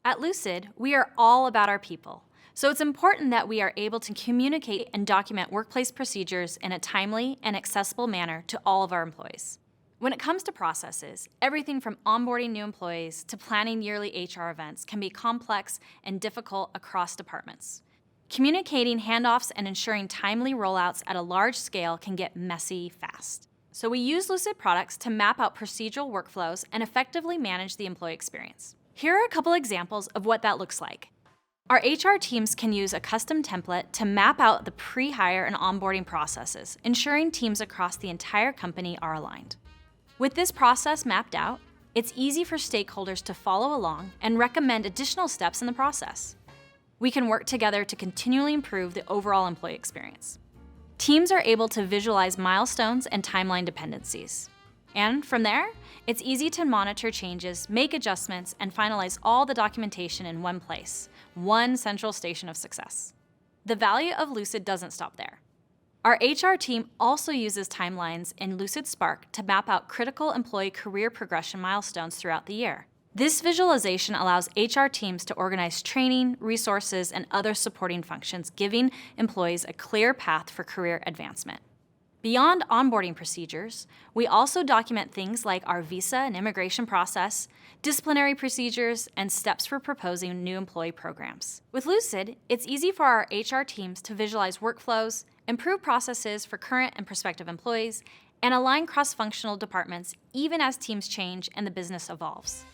At Lucid, we are all about our people, so it's important that we are able to communicate and document workplace procedures in a timely and accessible manner to all of our employees. When it comes to processes, everything from onboarding new employees to planning yearly HR events can be complex and difficult across departments. Communicating handoffs and ensuring timely rollouts at a large scale can get messy fast. So we use Lucid products to map out procedural workflows and effectively manage the employee experience. Here are a couple examples of what that looks like. Our HR teams can use a custom template to map out the pre-hire and onboarding processes, ensuring teams across the entire company are aligned. With this process mapped out, it's easy for stakeholders to follow along and recommend additional steps in the process. We can work together to continually improve the overall employee experience. Teams are able to visualize milestones and timeline dependencies. And from there, it's easy to monitor changes, make adjustments, and finalize all the documentation in one place, one central station of success. The value of Lucid doesn't stop there. Our HR team also uses timelines in Lucidspark to map out critical employee career progression milestones throughout the year. This visualization allows HR teams to organize training, resources, and other supporting functions, giving employees a clear path for career advancement. Beyond onboarding procedures, we also document things like our visa and immigration process, disciplinary procedures, and steps for proposing new employee programs. With Lucid, it's easy for our HR teams to visualize workflows, improve processes for current and prospective employees, and align cross-functional departments even as teams change and the business evolves.